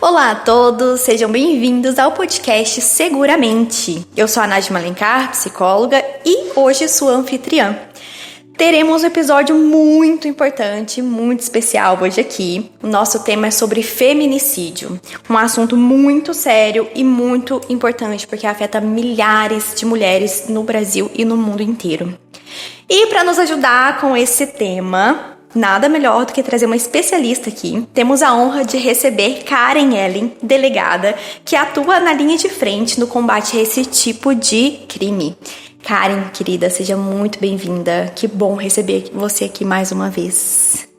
Olá a todos, sejam bem-vindos ao podcast Seguramente. Eu sou a Nádia Alencar, psicóloga, e hoje sou anfitriã. Teremos um episódio muito importante, muito especial hoje aqui. O nosso tema é sobre feminicídio, um assunto muito sério e muito importante porque afeta milhares de mulheres no Brasil e no mundo inteiro. E para nos ajudar com esse tema, nada melhor do que trazer uma especialista aqui. Temos a honra de receber Karen Ellen, delegada, que atua na linha de frente no combate a esse tipo de crime. Karen, querida, seja muito bem-vinda. Que bom receber você aqui mais uma vez.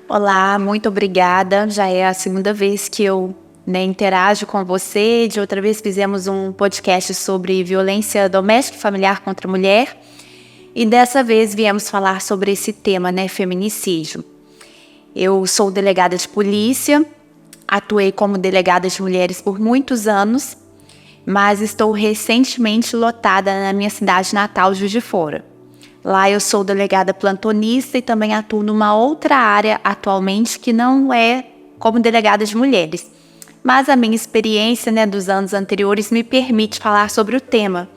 Olá, muito obrigada. Já é a segunda vez que eu interajo com você. De outra vez fizemos um podcast sobre violência doméstica e familiar contra a mulher. E dessa vez viemos falar sobre esse tema, feminicídio. Eu sou delegada de polícia, atuei como delegada de mulheres por muitos anos, mas estou recentemente lotada na minha cidade natal, Juiz de Fora. Lá eu sou delegada plantonista e também atuo numa outra área atualmente que não é como delegada de mulheres. Mas a minha experiência dos anos anteriores me permite falar sobre o tema.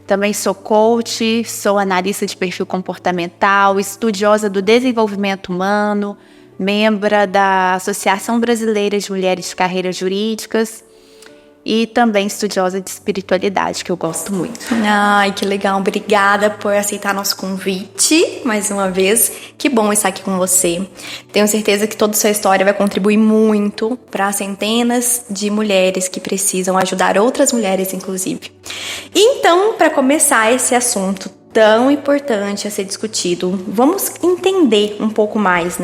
Também sou coach, sou analista de perfil comportamental, estudiosa do desenvolvimento humano, membro da Associação Brasileira de Mulheres de Carreiras Jurídicas e também estudiosa de espiritualidade, que eu gosto muito. Ai, que legal. Obrigada por aceitar nosso convite mais uma vez. Que bom estar aqui com você. Tenho certeza que toda a sua história vai contribuir muito para centenas de mulheres que precisam ajudar outras mulheres, inclusive. Então, para começar esse assunto tão importante a ser discutido, vamos entender um pouco mais,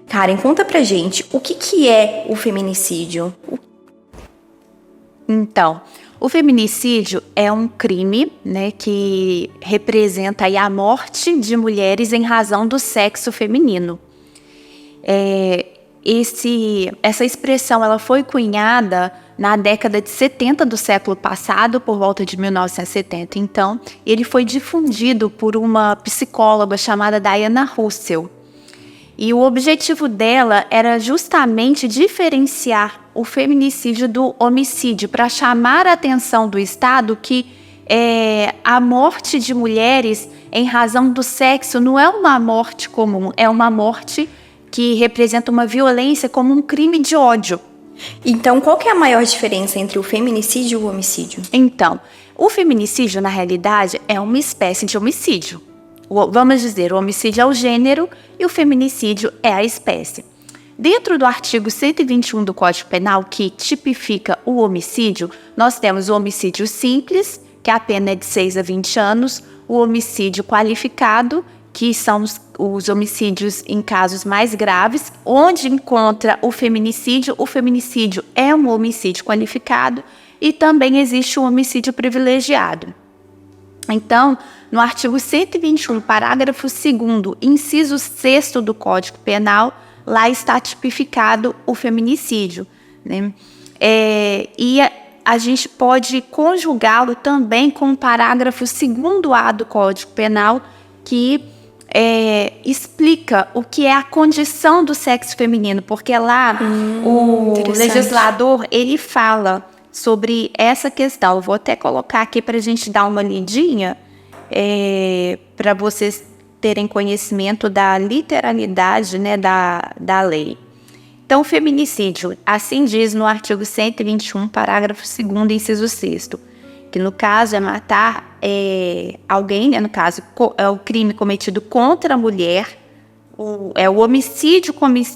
Karen, conta pra gente o que é o feminicídio. Então, o feminicídio é um crime, que representa aí a morte de mulheres em razão do sexo feminino. Essa expressão ela foi cunhada na década de 70 do século passado, por volta de 1970. Então, ele foi difundido por uma psicóloga chamada Diana Russell. E o objetivo dela era justamente diferenciar o feminicídio do homicídio, para chamar a atenção do Estado que a morte de mulheres em razão do sexo não é uma morte comum, é uma morte que representa uma violência como um crime de ódio. Então, qual que é a maior diferença entre o feminicídio e o homicídio? Então, o feminicídio, na realidade, é uma espécie de homicídio. Vamos dizer, o homicídio é o gênero e o feminicídio é a espécie. Dentro do artigo 121 do Código Penal, que tipifica o homicídio, nós temos o homicídio simples, que a pena é de 6 a 20 anos, o homicídio qualificado, que são os homicídios em casos mais graves, onde encontra o feminicídio é um homicídio qualificado, e também existe o homicídio privilegiado. Então, no artigo 121, parágrafo 2º, inciso 6º do Código Penal, lá está tipificado o feminicídio. E a gente pode conjugá-lo também com o parágrafo 2º-A do Código Penal, que explica o que é a condição do sexo feminino, porque lá o legislador ele fala sobre essa questão. Eu vou até colocar aqui para a gente dar uma lidinha, para vocês terem conhecimento da literalidade da lei. Então, o feminicídio, assim diz no artigo 121, parágrafo 2º, inciso 6º, que no caso é matar alguém, no caso é o crime cometido contra a mulher, é o homicídio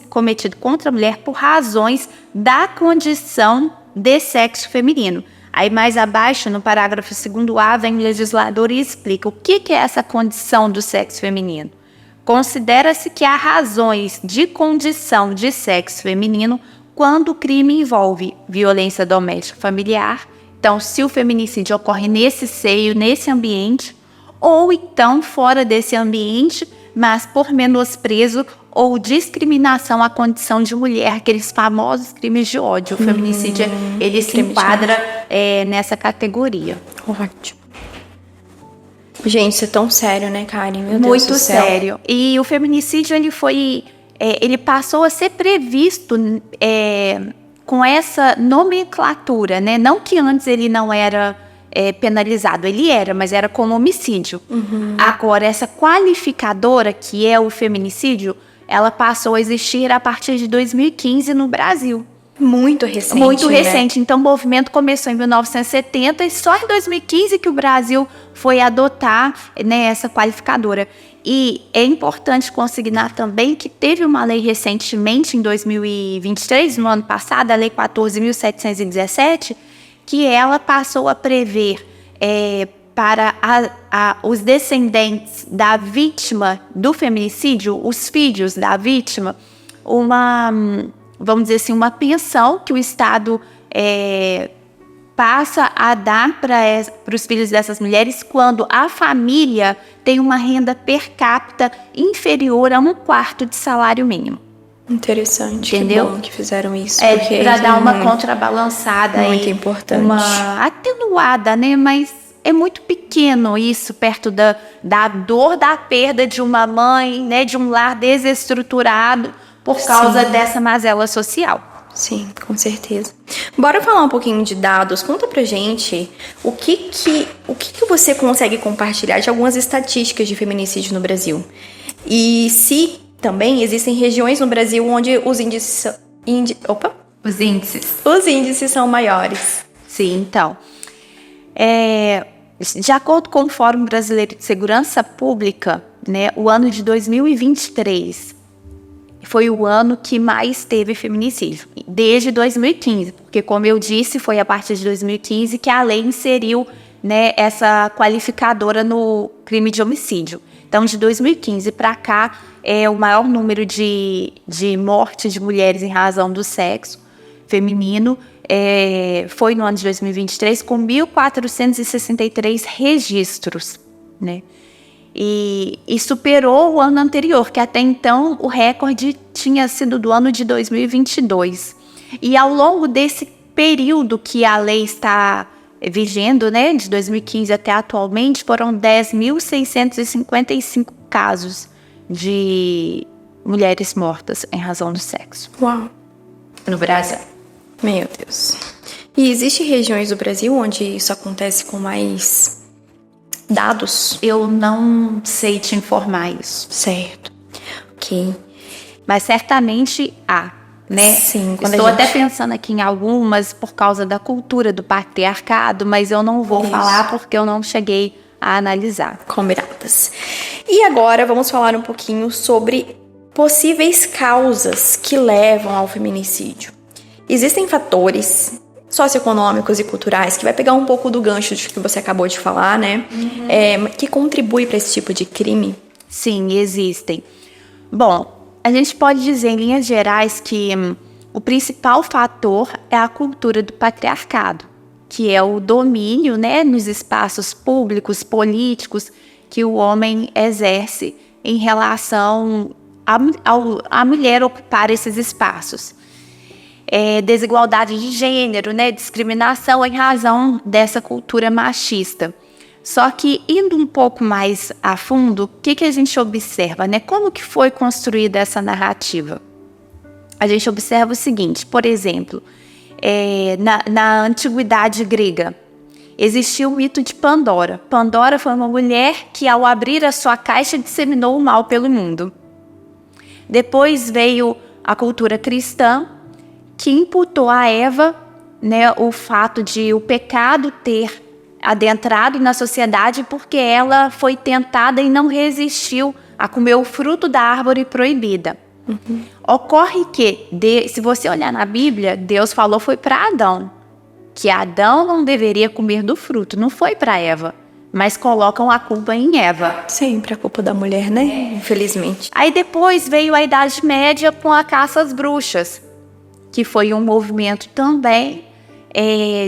cometido contra a mulher por razões da condição de sexo feminino. Aí mais abaixo, no parágrafo 2º-A, vem o legislador e explica o que é essa condição do sexo feminino. Considera-se que há razões de condição de sexo feminino quando o crime envolve violência doméstica familiar. Então, se o feminicídio ocorre nesse seio, nesse ambiente, ou então fora desse ambiente, mas por menosprezo ou discriminação à condição de mulher, aqueles famosos crimes de ódio. O feminicídio, ele se enquadra nessa categoria. Ótimo. Gente, isso é tão sério, né, Karen? Meu Deus Muito do céu. sério. E o feminicídio, ele passou a ser previsto com essa nomenclatura, né? Não que antes ele não era penalizado, ele era, mas era como homicídio. Agora, essa qualificadora, que é o feminicídio, ela passou a existir a partir de 2015 no Brasil. Muito recente, Muito né? recente. Então, o movimento começou em 1970 e só em 2015 que o Brasil foi adotar, né, essa qualificadora. E é importante consignar também que teve uma lei recentemente, em 2023, no ano passado, a Lei 14.717, que ela passou a prever para os descendentes da vítima do feminicídio, os filhos da vítima, vamos dizer assim, uma pensão que o Estado passa a dar para os filhos dessas mulheres quando a família tem uma renda per capita inferior a 1/4 de salário mínimo. Interessante, entendeu? Que bom que fizeram isso. Para dar uma contrabalançada. Muito importante. Uma atenuada, né? Mas é muito pequeno isso perto da dor da perda de uma mãe, né? De um lar desestruturado por causa dessa mazela social. Sim, com certeza. Bora falar um pouquinho de dados. Conta pra gente o que você consegue compartilhar de algumas estatísticas de feminicídio no Brasil. E se também existem regiões no Brasil onde os índices Os índices são maiores. Sim, então. De acordo com o Fórum Brasileiro de Segurança Pública, né, o ano de 2023 foi o ano que mais teve feminicídio, desde 2015, porque, como eu disse, foi a partir de 2015 que a lei inseriu, né, essa qualificadora no crime de homicídio. Então, de 2015 para cá, o maior número de mortes de mulheres em razão do sexo feminino foi no ano de 2023, com 1.463 registros, né? E superou o ano anterior, que até então o recorde tinha sido do ano de 2022. E ao longo desse período que a lei está vigendo, né, de 2015 até atualmente, foram 10.655 casos de mulheres mortas em razão do sexo. Uau! No Brasil. Meu Deus. E existem regiões do Brasil onde isso acontece com mais dados? Eu não sei te informar isso. Certo. Ok. Mas certamente há, né? Sim. Estou até pensando aqui em algumas por causa da cultura do patriarcado, mas eu não vou falar porque eu não cheguei a analisar. Combinadas. E agora vamos falar um pouquinho sobre possíveis causas que levam ao feminicídio. Existem fatores socioeconômicos e culturais, que vai pegar um pouco do gancho de que você acabou de falar, né? Que contribui para esse tipo de crime? Sim, existem. Bom, a gente pode dizer em linhas gerais que o principal fator é a cultura do patriarcado, que é o domínio, né, nos espaços públicos, políticos, que o homem exerce em relação à mulher ocupar esses espaços. Desigualdade de gênero, né, discriminação em razão dessa cultura machista. Só que, indo um pouco mais a fundo, o que a gente observa, né? Como que foi construída essa narrativa? A gente observa o seguinte, por exemplo, na antiguidade grega, existia o mito de Pandora. Pandora foi uma mulher que, ao abrir a sua caixa, disseminou o mal pelo mundo. Depois veio a cultura cristã, que imputou a Eva, né, o fato de o pecado ter adentrado na sociedade porque ela foi tentada e não resistiu a comer o fruto da árvore proibida. Ocorre que, se você olhar na Bíblia, Deus falou foi para Adão, que Adão não deveria comer do fruto, não foi para Eva, mas colocam a culpa em Eva. Sempre a culpa da mulher, né? Infelizmente. Aí depois veio a Idade Média com a caça às bruxas, que foi um movimento também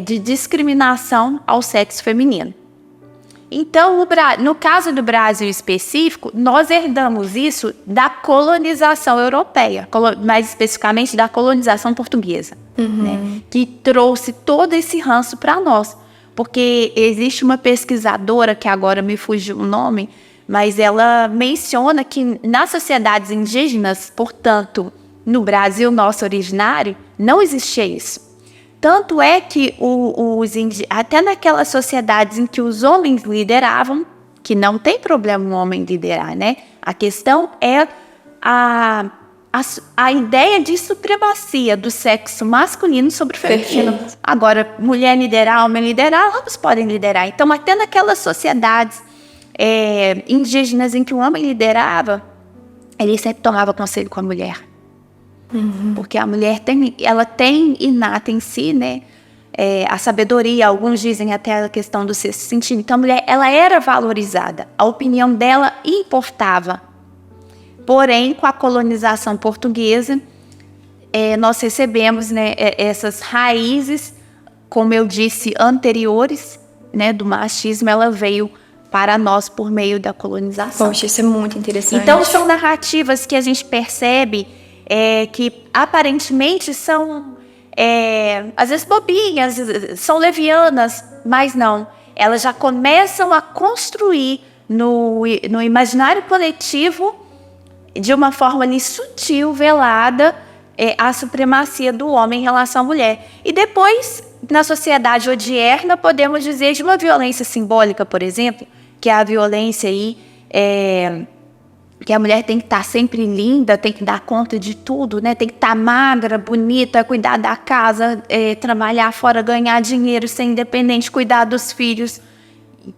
de discriminação ao sexo feminino. Então, no caso do Brasil específico, nós herdamos isso da colonização europeia, mais especificamente da colonização portuguesa, né, que trouxe todo esse ranço para nós. Porque existe uma pesquisadora, que agora me fugiu o nome, mas ela menciona que nas sociedades indígenas, portanto, no Brasil nosso originário, não existia isso. tanto é que até naquelas sociedades em que os homens lideravam, que não tem problema um homem liderar, né? A questão é a ideia de supremacia do sexo masculino sobre o feminino. Perfeito. Agora, mulher liderar, homem liderar, ambos podem liderar. Então, até naquelas sociedades indígenas em que o homem liderava, ele sempre tomava conselho com a mulher. Porque a mulher tem inata em si, né? A sabedoria, alguns dizem até a questão do sexto sentido. Então, a mulher, ela era valorizada. A opinião dela importava. Porém, com a colonização portuguesa, nós recebemos, né, essas raízes, como eu disse, anteriores, né, do machismo, ela veio para nós por meio da colonização. Poxa, isso é muito interessante. Então, são narrativas que a gente percebe que aparentemente são, às vezes, bobinhas, são levianas, mas não. Elas já começam a construir no imaginário coletivo, de uma forma ali sutil, velada, a supremacia do homem em relação à mulher. E depois, na sociedade odierna, podemos dizer de uma violência simbólica, por exemplo, que é a violência aí, que a mulher tem que estar sempre linda, tem que dar conta de tudo, né? Tem que estar magra, bonita, cuidar da casa, trabalhar fora, ganhar dinheiro, ser independente, cuidar dos filhos,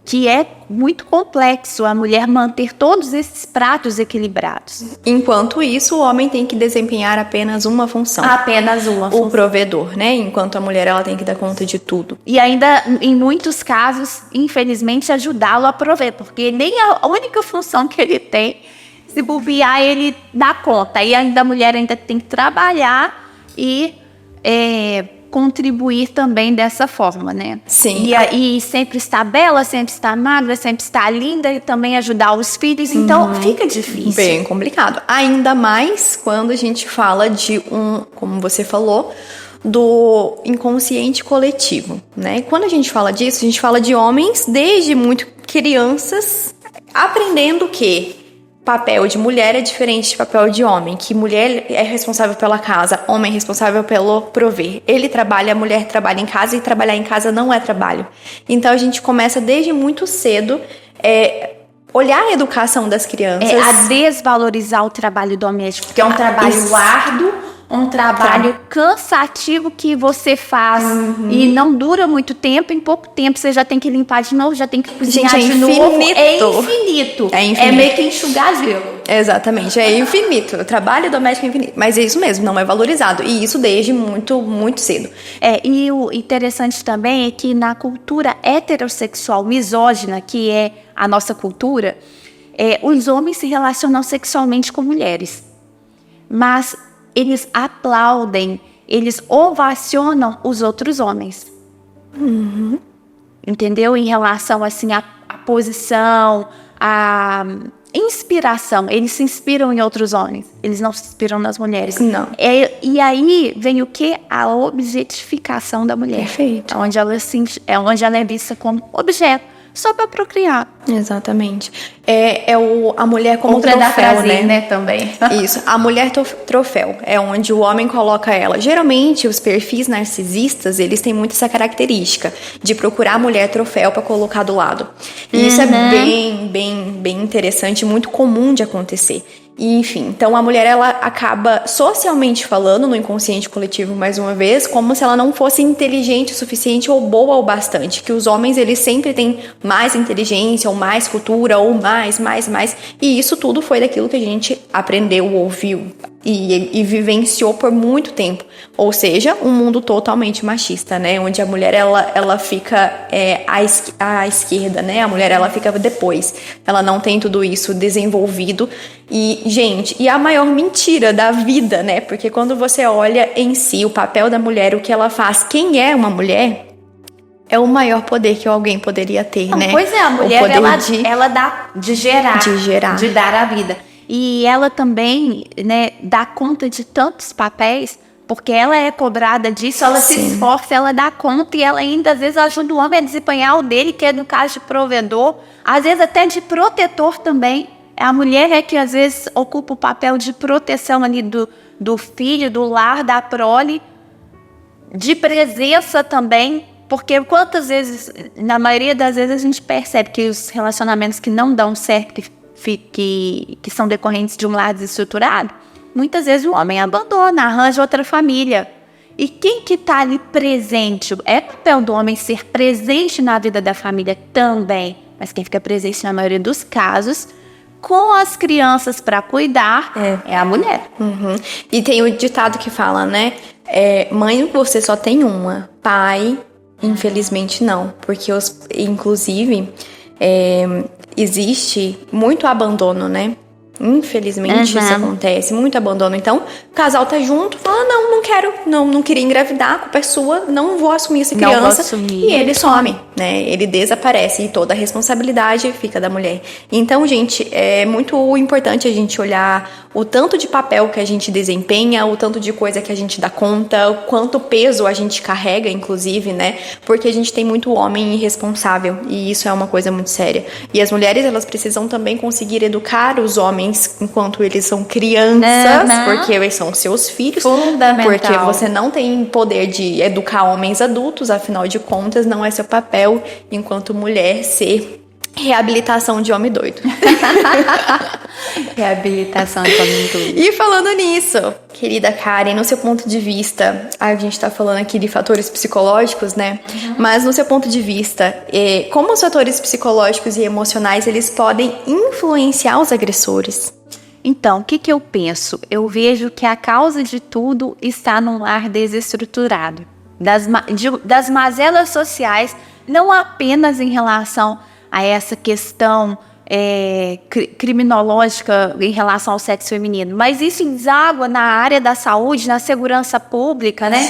que é muito complexo a mulher manter todos esses pratos equilibrados. Enquanto isso, o homem tem que desempenhar apenas uma função. Apenas uma função. O provedor, né? Enquanto a mulher, ela tem que dar conta de tudo. E ainda, em muitos casos, infelizmente, ajudá-lo a prover, porque nem a única função que ele tem, se bobear, ele dá conta. E ainda a mulher ainda tem que trabalhar e contribuir também dessa forma, né? Sim. E sempre está bela, sempre está magra, sempre está linda e também ajudar os filhos. Então, fica difícil. Bem complicado. Ainda mais quando a gente fala de como você falou, do inconsciente coletivo, né? Quando a gente fala disso, a gente fala de homens desde muito crianças aprendendo que papel de mulher é diferente de papel de homem, que mulher é responsável pela casa, homem é responsável pelo prover. Ele trabalha, a mulher trabalha em casa e trabalhar em casa não é trabalho. Então a gente começa desde muito cedo olhar a educação das crianças. A desvalorizar o trabalho doméstico, porque é um trabalho árduo, um trabalho cansativo que você faz e não dura muito tempo. Em pouco tempo você já tem que limpar de novo, já tem que cozinhar de novo. É infinito. É meio que enxugar gelo. Exatamente, é infinito. O trabalho doméstico é infinito. Mas é isso mesmo, não é valorizado. E isso desde muito, muito cedo. E o interessante também é que na cultura heterossexual misógina, que é a nossa cultura, os homens se relacionam sexualmente com mulheres. Mas eles aplaudem, eles ovacionam os outros homens. Entendeu? Em relação, assim, à posição, à inspiração. Eles se inspiram em outros homens. Eles não se inspiram nas mulheres. Não. E aí vem o quê? A objetificação da mulher. Perfeito. Onde ela é vista como objeto. Só para procriar. Exatamente. A mulher como outra troféu, da prazer, né? Também. Isso. A mulher troféu é onde o homem coloca ela. Geralmente, os perfis narcisistas, eles têm muito essa característica de procurar a mulher troféu para colocar do lado. E isso é bem, bem, bem interessante, muito comum de acontecer. E, enfim, então a mulher, ela acaba socialmente falando no inconsciente coletivo, mais uma vez, como se ela não fosse inteligente o suficiente ou boa o bastante, que os homens, eles sempre têm mais inteligência ou mais cultura ou mais, e isso tudo foi daquilo que a gente aprendeu, ouviu e vivenciou por muito tempo, ou seja, um mundo totalmente machista, né, onde a mulher, ela fica à esquerda, né, a mulher, ela fica depois, ela não tem tudo isso desenvolvido. E, gente, e a maior mentira da vida, né? Porque quando você olha em si o papel da mulher, o que ela faz, quem é uma mulher, é o maior poder que alguém poderia ter, né? Pois é, a mulher, ela dá de gerar, de dar a vida. E ela também, né, dá conta de tantos papéis, porque ela é cobrada disso, ela se esforça, ela dá conta e ela ainda, às vezes, ajuda o homem a desempenhar o dele, que é no caso de provedor, às vezes até de protetor também. A mulher que, às vezes, ocupa o papel de proteção ali do filho, do lar, da prole. de presença também, porque quantas vezes, na maioria das vezes, a gente percebe que os relacionamentos que não dão certo, que são decorrentes de um lar desestruturado, muitas vezes o homem abandona, arranja outra família. E quem que está ali presente? É papel do homem ser presente na vida da família também, mas quem fica presente na maioria dos casos, com as crianças para cuidar, é a mulher. Uhum. E tem o ditado que fala, né? Mãe, você só tem uma. Pai, infelizmente não. Porque, inclusive, existe muito abandono, né? Infelizmente isso acontece, muito abandono. Então, o casal tá junto, fala, não quero, não queria engravidar, a culpa é sua, não vou assumir essa criança. E ele some, né? Ele desaparece e toda a responsabilidade fica da mulher. Então, gente, é muito importante a gente olhar o tanto de papel que a gente desempenha, o tanto de coisa que a gente dá conta, o quanto peso a gente carrega, inclusive, né? Porque a gente tem muito homem irresponsável e isso é uma coisa muito séria. E as mulheres, elas precisam também conseguir educar os homens enquanto eles são crianças, porque eles são seus filhos. Fundamental. Porque você não tem poder de educar homens adultos, afinal de contas, não é seu papel enquanto mulher ser reabilitação de homem doido. Reabilitação de homem doido. E falando nisso, querida Karen, no seu ponto de vista, a gente tá falando aqui de fatores psicológicos, né? Mas no seu ponto de vista, como os fatores psicológicos e emocionais, eles podem influenciar os agressores? Então, o que eu penso? Eu vejo que a causa de tudo está num lar desestruturado. Das mazelas sociais, não apenas em relação a essa questão criminológica em relação ao sexo feminino, mas isso deságua na área da saúde, na segurança pública, né?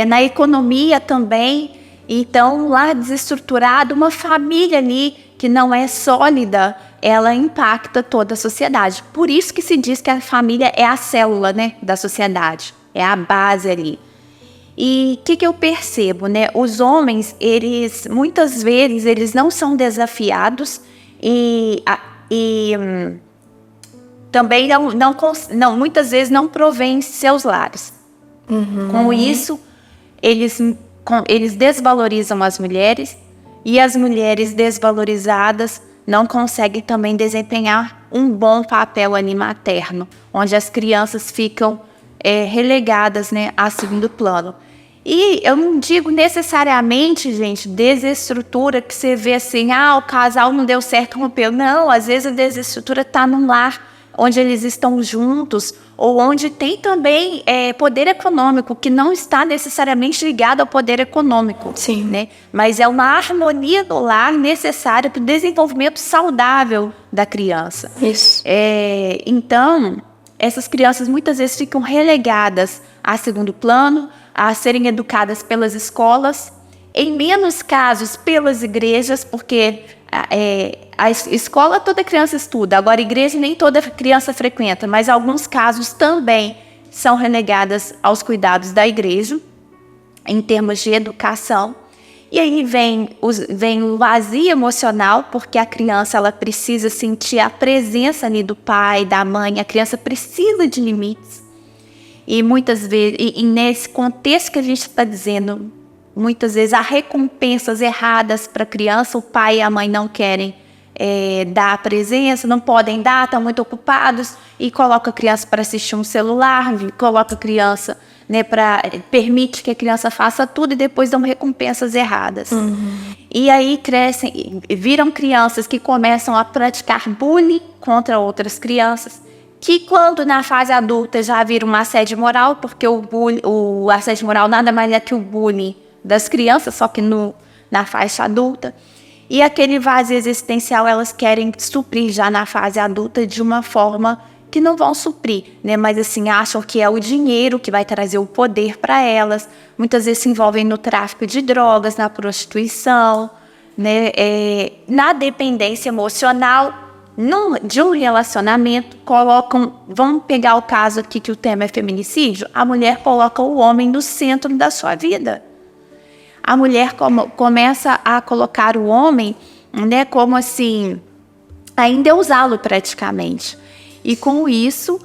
Na economia também. Então, um lar desestruturado, uma família ali que não é sólida, ela impacta toda a sociedade. Por isso que se diz que a família é a célula, né, da sociedade, é a base ali. E o que eu percebo, né? Os homens, muitas vezes, eles não são desafiados e também muitas vezes não provêm seus lares. Com isso, eles desvalorizam as mulheres e as mulheres desvalorizadas não conseguem também desempenhar um bom papel ali materno, onde as crianças ficam relegadas, né, a segundo plano. E eu não digo necessariamente, gente, desestrutura, que você vê assim, o casal não deu certo, rompeu. Não, às vezes a desestrutura está num lar onde eles estão juntos, ou onde tem também poder econômico, que não está necessariamente ligado ao poder econômico. Sim. Né? Mas é uma harmonia do lar necessária para o desenvolvimento saudável da criança. Isso. Então, essas crianças muitas vezes ficam relegadas a segundo plano, a serem educadas pelas escolas, em menos casos pelas igrejas, porque a escola toda criança estuda, agora a igreja nem toda criança frequenta, mas alguns casos também são relegadas aos cuidados da igreja, em termos de educação. E aí vem o vazio emocional, porque a criança ela precisa sentir a presença ali do pai, da mãe, a criança precisa de limites. E muitas vezes, e nesse contexto que a gente está dizendo, muitas vezes há recompensas erradas para a criança, o pai e a mãe não querem dar a presença, não podem dar, estão muito ocupados, e coloca a criança para assistir um celular, coloca a criança, né, permite que a criança faça tudo e depois dão recompensas erradas. E aí crescem, viram crianças que começam a praticar bullying contra outras crianças, que quando na fase adulta já viram um assédio moral, porque o assédio moral nada mais é que o bullying das crianças, só que na faixa adulta. E aquele vazio existencial elas querem suprir já na fase adulta de uma forma que não vão suprir, né? Mas assim, acham que é o dinheiro que vai trazer o poder para elas. Muitas vezes se envolvem no tráfico de drogas, na prostituição, né? Na dependência emocional, de um relacionamento, vamos pegar o caso aqui que o tema é feminicídio, a mulher coloca o homem no centro da sua vida. A mulher começa a colocar o homem, né, como assim, a endeusá-lo praticamente. E com isso,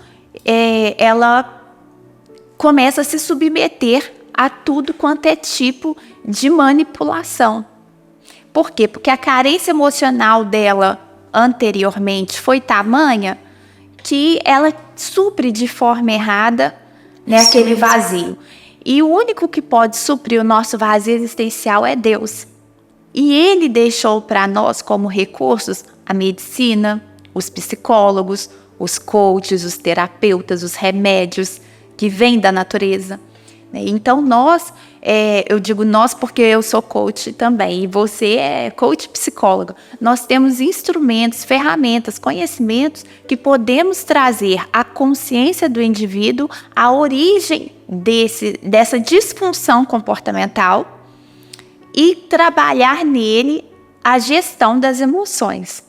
ela começa a se submeter a tudo quanto é tipo de manipulação. Por quê? Porque a carência emocional dela anteriormente foi tamanha que ela supre de forma errada, né, aquele vazio. E o único que pode suprir o nosso vazio existencial é Deus. E Ele deixou para nós como recursos a medicina, os psicólogos, os coaches, os terapeutas, os remédios que vêm da natureza. Então nós, eu digo nós porque eu sou coach também, e você é coach psicóloga. Nós temos instrumentos, ferramentas, conhecimentos que podemos trazer à consciência do indivíduo a origem dessa disfunção comportamental e trabalhar nele a gestão das emoções.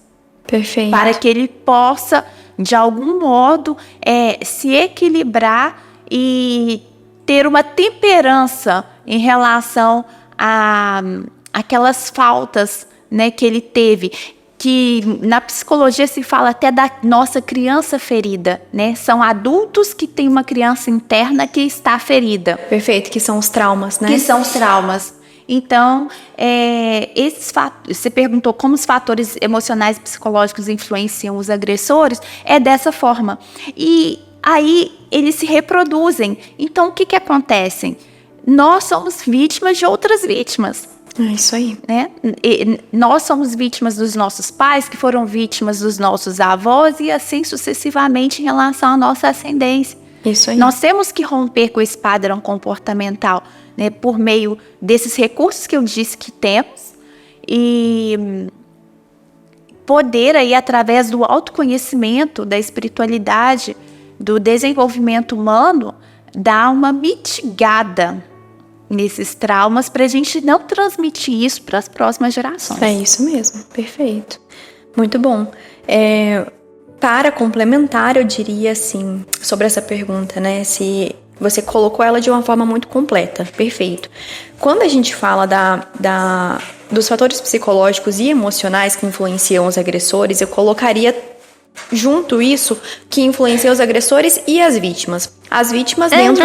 Perfeito. Para que ele possa, de algum modo, se equilibrar e ter uma temperança em relação a aquelas faltas, né, que ele teve, que na psicologia se fala até da nossa criança ferida, né? São adultos que têm uma criança interna que está ferida. Perfeito, que são os traumas, né? Que são os traumas. Então, esses fatos, você perguntou como os fatores emocionais e psicológicos influenciam os agressores, é dessa forma. E aí eles se reproduzem. Então, o que acontece? Nós somos vítimas de outras vítimas. É isso aí. Né? Nós somos vítimas dos nossos pais, que foram vítimas dos nossos avós, e assim sucessivamente em relação à nossa ascendência. Isso aí. Nós temos que romper com esse padrão comportamental, né, por meio desses recursos que eu disse que temos, e poder aí, através do autoconhecimento, da espiritualidade, do desenvolvimento humano, dar uma mitigada nesses traumas para a gente não transmitir isso para as próximas gerações. É isso mesmo, perfeito. Muito bom. Para complementar, eu diria assim, sobre essa pergunta, né, se você colocou ela de uma forma muito completa, perfeito. Quando a gente fala dos fatores psicológicos e emocionais que influenciam os agressores, eu colocaria junto isso que influencia os agressores e as vítimas. As vítimas dentro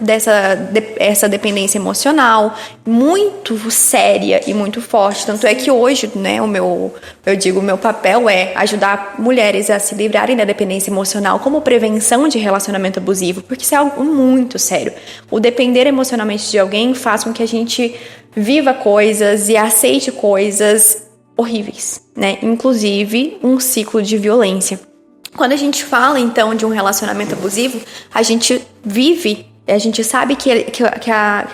dessa dependência emocional muito séria e muito forte. Tanto é que hoje, né, o meu papel é ajudar mulheres a se livrarem da dependência emocional como prevenção de relacionamento abusivo, porque isso é algo muito sério. O depender emocionalmente de alguém faz com que a gente viva coisas e aceite coisas horríveis, né? Inclusive um ciclo de violência. Quando a gente fala, então, de um relacionamento abusivo, a gente sabe que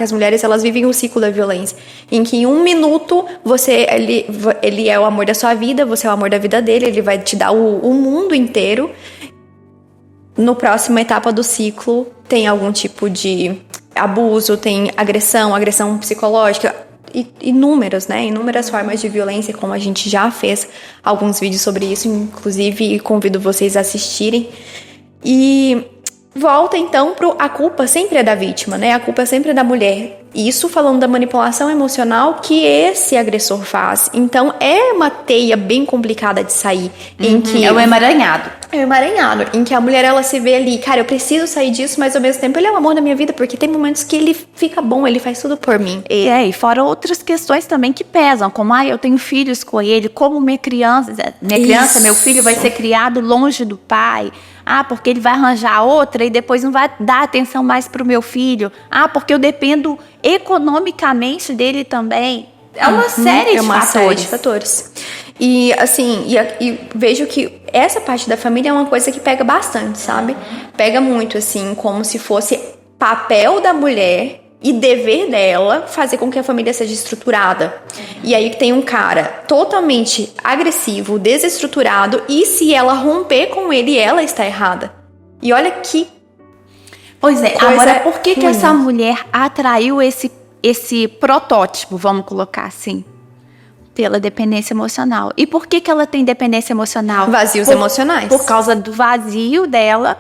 as mulheres, elas vivem o ciclo da violência, em que em um minuto ele é o amor da sua vida, você é o amor da vida dele, ele vai te dar o mundo inteiro. No próxima etapa do ciclo, tem algum tipo de abuso, tem agressão psicológica, inúmeras formas de violência, como a gente já fez alguns vídeos sobre isso, inclusive convido vocês a assistirem. E volta então a culpa sempre é da vítima, né? A culpa sempre é da mulher. Isso falando da manipulação emocional que esse agressor faz. Então é uma teia bem complicada de sair. Em que é um emaranhado. É um emaranhado, em que a mulher, ela se vê ali, cara, eu preciso sair disso, mas ao mesmo tempo ele é o amor da minha vida, porque tem momentos que ele fica bom, ele faz tudo por mim. E fora outras questões também que pesam, como, eu tenho filhos com ele, como meu filho vai ser criado longe do pai. Porque ele vai arranjar outra e depois não vai dar atenção mais pro meu filho. Porque eu dependo economicamente dele também. É uma série de fatores. E assim, e vejo que essa parte da família é uma coisa que pega bastante, sabe? Pega muito, assim, como se fosse papel da mulher e dever dela fazer com que a família seja estruturada. E aí tem um cara totalmente agressivo, desestruturado, e se ela romper com ele, ela está errada. E olha que... Pois é, agora por que essa mulher atraiu esse protótipo, vamos colocar assim? Pela dependência emocional. E por que ela tem dependência emocional? Vazios emocionais. Por causa do vazio dela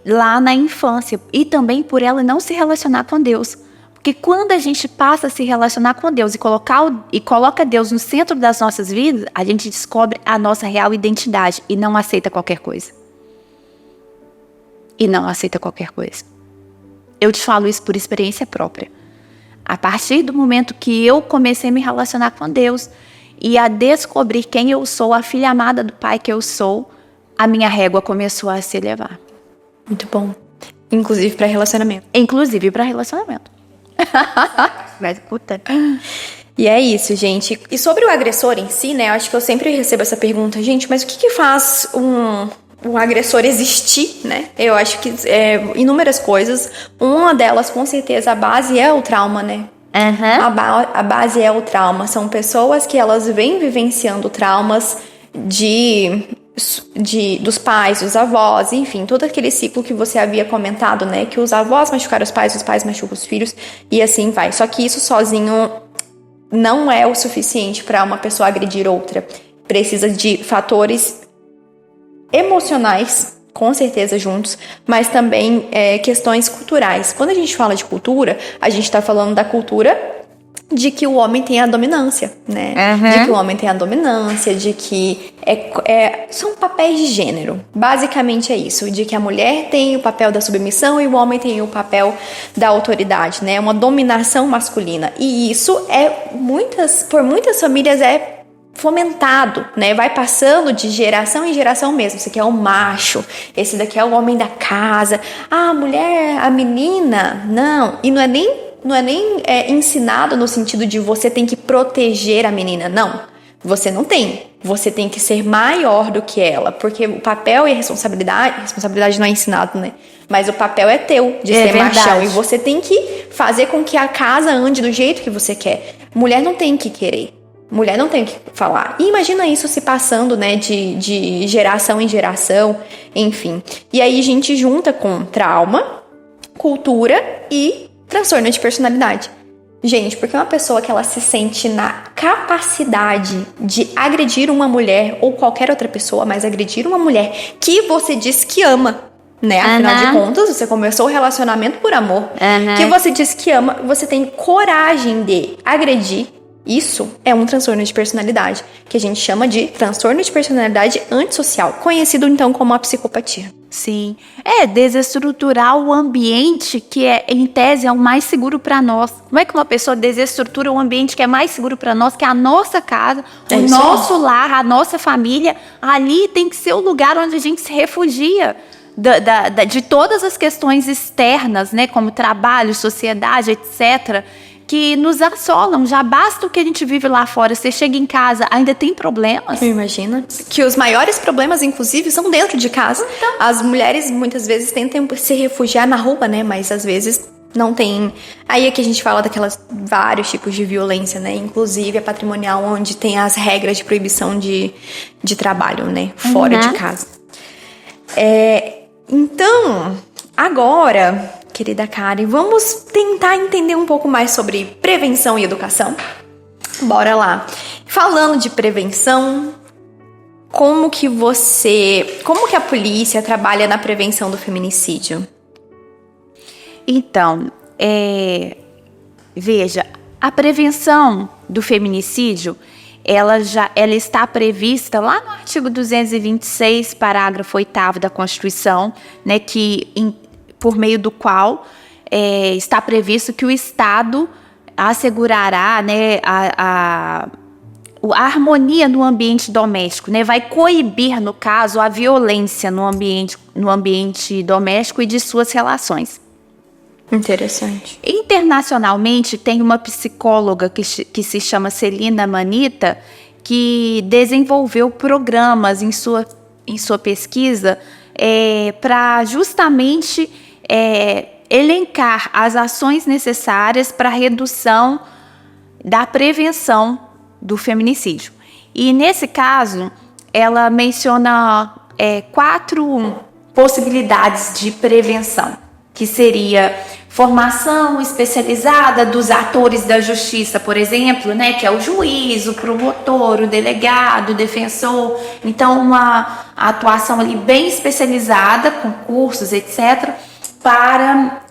lá na infância. E também por ela não se relacionar com Deus. Porque quando a gente passa a se relacionar com Deus e coloca Deus no centro das nossas vidas, a gente descobre a nossa real identidade e não aceita qualquer coisa. Eu te falo isso por experiência própria. A partir do momento que eu comecei a me relacionar com Deus e a descobrir quem eu sou, a filha amada do Pai que eu sou, a minha régua começou a se elevar. Muito bom. Inclusive para relacionamento. Inclusive para relacionamento. Mas, puta. E é isso, gente. E sobre o agressor em si, né? Eu acho que eu sempre recebo essa pergunta. Gente, mas o que faz um agressor existir, né? Eu acho que inúmeras coisas. Uma delas, com certeza, a base é o trauma, né? Uhum. A base é o trauma. São pessoas que elas vêm vivenciando traumas dos pais, dos avós, enfim, todo aquele ciclo que você havia comentado, né? Que os avós machucaram os pais machucam os filhos e assim vai. Só que isso sozinho não é o suficiente para uma pessoa agredir outra. Precisa de fatores emocionais, com certeza juntos, mas também questões culturais. Quando a gente fala de cultura, a gente está falando da cultura de que o homem tem a dominância, né? Uhum. De que o homem tem a dominância, de que são papéis de gênero. Basicamente é isso, de que a mulher tem o papel da submissão e o homem tem o papel da autoridade, né? Uma dominação masculina. E isso por muitas famílias é fomentado, né? Vai passando de geração em geração mesmo. Esse aqui é o macho, esse daqui é o homem da casa. Ah, a mulher, a menina, não. E não é nem ensinado no sentido de você tem que proteger a menina, não. Você não tem. Você tem que ser maior do que ela, porque o papel e a responsabilidade não é ensinado, né? Mas o papel é teu, de ser machão. E você tem que fazer com que a casa ande do jeito que você quer. Mulher não tem que querer. Mulher não tem que falar. E imagina isso se passando, né, de geração em geração, enfim. E aí a gente junta com trauma, cultura e transtorno de personalidade. Gente, porque uma pessoa que ela se sente na capacidade de agredir uma mulher ou qualquer outra pessoa, mas agredir uma mulher que você diz que ama, né? Afinal de contas, você começou o relacionamento por amor. Que você diz que ama, você tem coragem de agredir. Isso é um transtorno de personalidade, que a gente chama de transtorno de personalidade antissocial, conhecido então como a psicopatia. Sim, desestruturar o ambiente que em tese é o mais seguro para nós. Como é que uma pessoa desestrutura um ambiente que é mais seguro para nós, que é a nossa casa, o nosso lar, a nossa família? Ali tem que ser o lugar onde a gente se refugia de todas as questões externas, né, como trabalho, sociedade, etc., que nos assolam. Já basta o que a gente vive lá fora. Você chega em casa, ainda tem problemas. Imagina. Que os maiores problemas, inclusive, são dentro de casa. Então, as mulheres, muitas vezes, tentam se refugiar na rua, né? Mas, às vezes, não tem... Aí é que a gente fala daquelas vários tipos de violência, né? Inclusive a patrimonial, onde tem as regras de proibição de trabalho, né? Fora de casa. Então, agora... Querida Karen, vamos tentar entender um pouco mais sobre prevenção e educação? Bora lá. Falando de prevenção, como que a polícia trabalha na prevenção do feminicídio? Então, veja, a prevenção do feminicídio, ela está prevista lá no artigo 226, parágrafo 8º da Constituição, né, por meio do qual está previsto que o Estado assegurará, né, a harmonia no ambiente doméstico, né, vai coibir, no caso, a violência no ambiente doméstico e de suas relações. Interessante. Internacionalmente, tem uma psicóloga que se chama Celina Manita, que desenvolveu programas em sua pesquisa para justamente elencar as ações necessárias para a redução da prevenção do feminicídio. E, nesse caso, ela menciona 4 possibilidades de prevenção, que seria formação especializada dos atores da justiça, por exemplo, né, que é o juiz, o promotor, o delegado, o defensor. Então, uma atuação ali bem especializada, com cursos, etc., para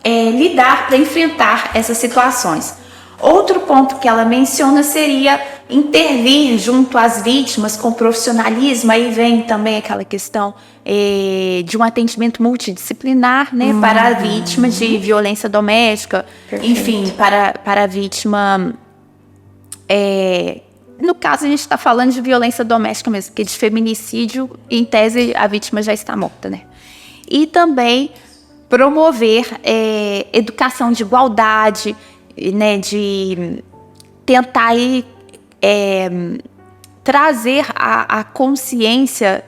enfrentar essas situações. Outro ponto que ela menciona seria intervir junto às vítimas com profissionalismo. Aí vem também aquela questão de um atendimento multidisciplinar, né, para a vítima de violência doméstica. Perfeito. Enfim, para a vítima... no caso, a gente está falando de violência doméstica mesmo, porque de feminicídio, em tese, a vítima já está morta, né? E também promover educação de igualdade, né, de tentar aí, trazer à consciência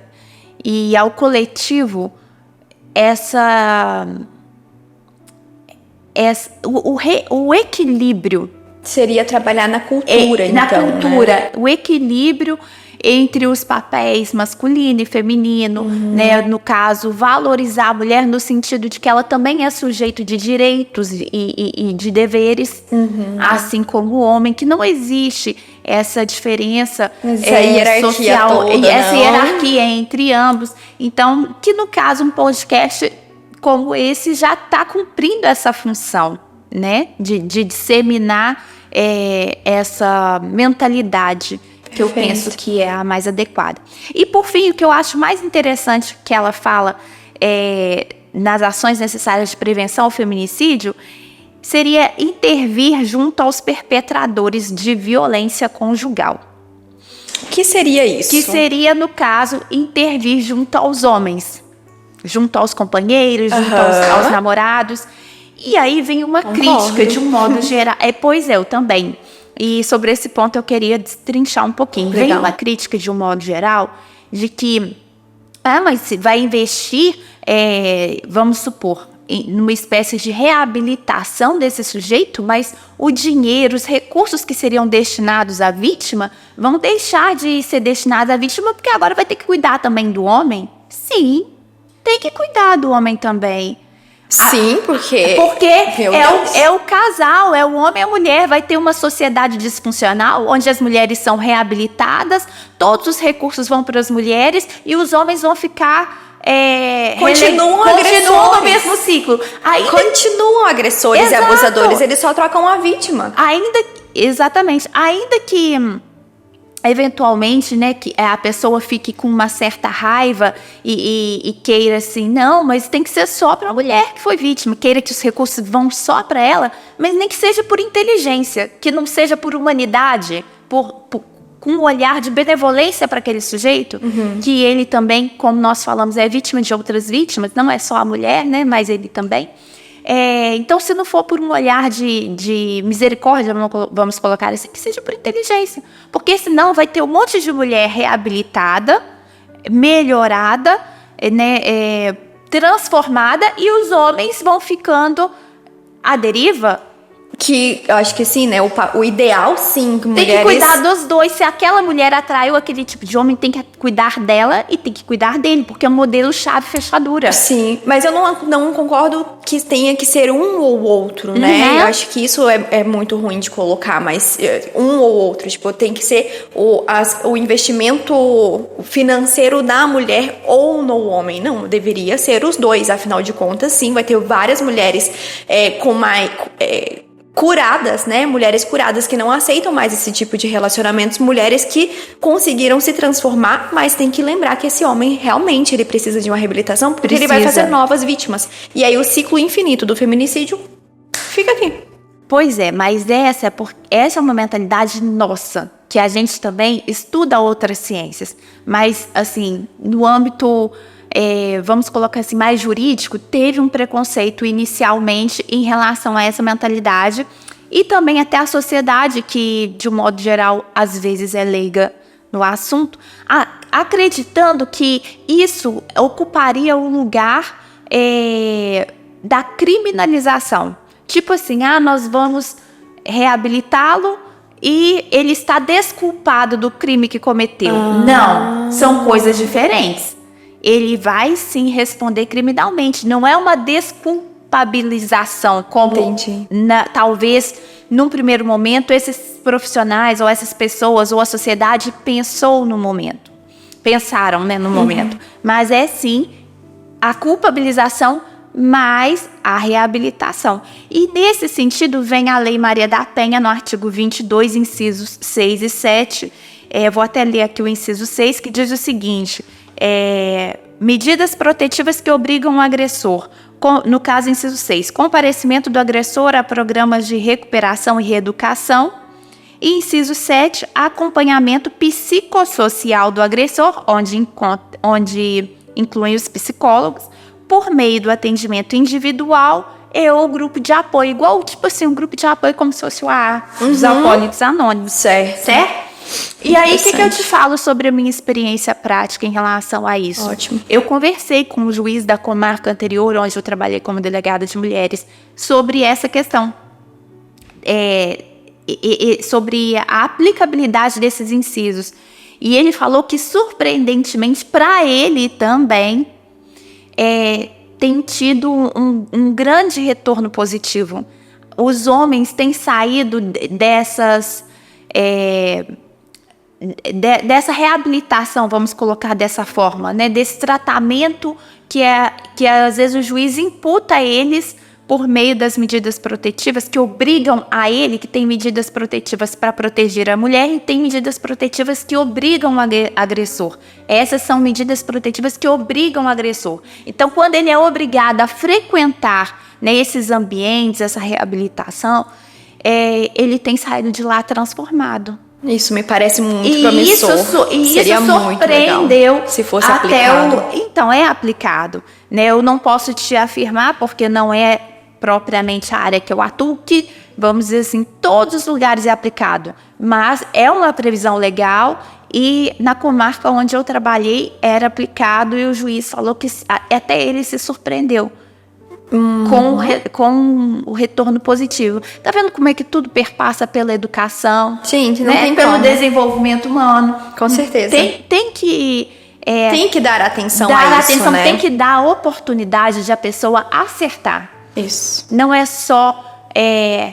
e ao coletivo o equilíbrio. Seria trabalhar na cultura, Na então, cultura, né? O equilíbrio entre os papéis masculino e feminino, né? No caso, valorizar a mulher no sentido de que ela também é sujeito de direitos e de deveres, assim como o homem, que não existe essa diferença social, toda, essa hierarquia entre ambos. Então, que no caso, um podcast como esse já está cumprindo essa função, né? De disseminar essa mentalidade que eu penso que é a mais adequada. E, por fim, o que eu acho mais interessante que ela fala nas ações necessárias de prevenção ao feminicídio seria intervir junto aos perpetradores de violência conjugal. O que seria isso? Que seria, no caso, intervir junto aos homens, junto aos companheiros, junto aos namorados. E aí vem uma crítica de um modo geral. Pois é, eu também. E sobre esse ponto eu queria destrinchar um pouquinho. Legal. Vem uma crítica de um modo geral de que, mas se vai investir, vamos supor, numa espécie de reabilitação desse sujeito, mas o dinheiro, os recursos que seriam destinados à vítima vão deixar de ser destinados à vítima porque agora vai ter que cuidar também do homem? Sim, tem que cuidar do homem também. Sim, porque é o casal, é o homem e a mulher. Vai ter uma sociedade disfuncional onde as mulheres são reabilitadas, todos os recursos vão para as mulheres e os homens vão ficar continuam no mesmo ciclo. Continuam agressores e abusadores, eles só trocam a vítima. Exatamente. Ainda que eventualmente, né, que a pessoa fique com uma certa raiva e queira assim, não, mas tem que ser só para a mulher que foi vítima, queira que os recursos vão só para ela, mas nem que seja por inteligência, que não seja por humanidade, com um olhar de benevolência para aquele sujeito, que ele também, como nós falamos, é vítima de outras vítimas, não é só a mulher, né, mas ele também. Então, se não for por um olhar de misericórdia, vamos colocar assim, que seja por inteligência. Porque senão vai ter um monte de mulher reabilitada, melhorada, né, transformada, e os homens vão ficando à deriva. Que eu acho que sim, né? O ideal, sim, que mulheres... Tem que cuidar dos dois. Se aquela mulher atraiu aquele tipo de homem, tem que cuidar dela e tem que cuidar dele, porque é um modelo chave-fechadura. Sim, mas eu não concordo que tenha que ser um ou outro, né? Eu acho que isso é muito ruim de colocar, mas um ou outro. Tipo, tem que ser o investimento financeiro na mulher ou no homem. Não, deveria ser os dois. Afinal de contas, sim, vai ter várias mulheres com mais... curadas, né? Mulheres curadas que não aceitam mais esse tipo de relacionamentos, mulheres que conseguiram se transformar, mas tem que lembrar que esse homem realmente ele precisa de uma reabilitação, porque ele vai fazer novas vítimas. E aí o ciclo infinito do feminicídio fica aqui. Pois é, mas essa é uma mentalidade nossa, que a gente também estuda outras ciências, mas assim, no âmbito vamos colocar assim, mais jurídico, teve um preconceito inicialmente em relação a essa mentalidade e também até a sociedade, que de um modo geral às vezes é leiga no assunto, acreditando que isso ocuparia o lugar da criminalização. Tipo assim, nós vamos reabilitá-lo e ele está desculpado do crime que cometeu. Não, são coisas diferentes. Ele vai sim responder criminalmente. Não é uma desculpabilização, como talvez num primeiro momento esses profissionais ou essas pessoas ou a sociedade pensaram, né, no momento. Mas é sim a culpabilização mais a reabilitação. E nesse sentido vem a Lei Maria da Penha no artigo 22, incisos 6 e 7. Vou até ler aqui o inciso 6, que diz o seguinte: medidas protetivas que obrigam o agressor, no caso inciso 6, comparecimento do agressor a programas de recuperação e reeducação. E inciso 7, acompanhamento psicossocial do agressor, onde incluem os psicólogos, por meio do atendimento individual e ou grupo de apoio, igual tipo assim, um grupo de apoio como se fosse os Alcoólicos Anônimos. Certo? E aí, o que eu te falo sobre a minha experiência prática em relação a isso? Ótimo. Eu conversei com o juiz da comarca anterior, onde eu trabalhei como delegada de mulheres, sobre essa questão. Sobre a aplicabilidade desses incisos. E ele falou que, surpreendentemente, para ele também, tem tido um grande retorno positivo. Os homens têm saído dessa reabilitação, vamos colocar dessa forma, né? Desse tratamento que às vezes o juiz imputa a eles por meio das medidas protetivas, que obrigam a ele, que tem medidas protetivas para proteger a mulher e tem medidas protetivas que obrigam o agressor. Essas são medidas protetivas que obrigam o agressor. Então, quando ele é obrigado a frequentar, né, esses ambientes, essa reabilitação, ele tem saído de lá transformado. Isso me parece muito promissor. Seria isso surpreendeu muito legal se fosse aplicado. Então, é aplicado. Né? Eu não posso te afirmar, porque não é propriamente a área que eu atuo, que, vamos dizer assim, todos os lugares é aplicado. Mas é uma previsão legal e na comarca onde eu trabalhei era aplicado e o juiz falou que até ele se surpreendeu. Com o retorno positivo. Tá vendo como é que tudo perpassa pela educação? Sim, não né? tem pelo como. Desenvolvimento humano. Com certeza. Tem que dar atenção a isso, né? Tem que dar a oportunidade de a pessoa acertar. Isso. Não é só é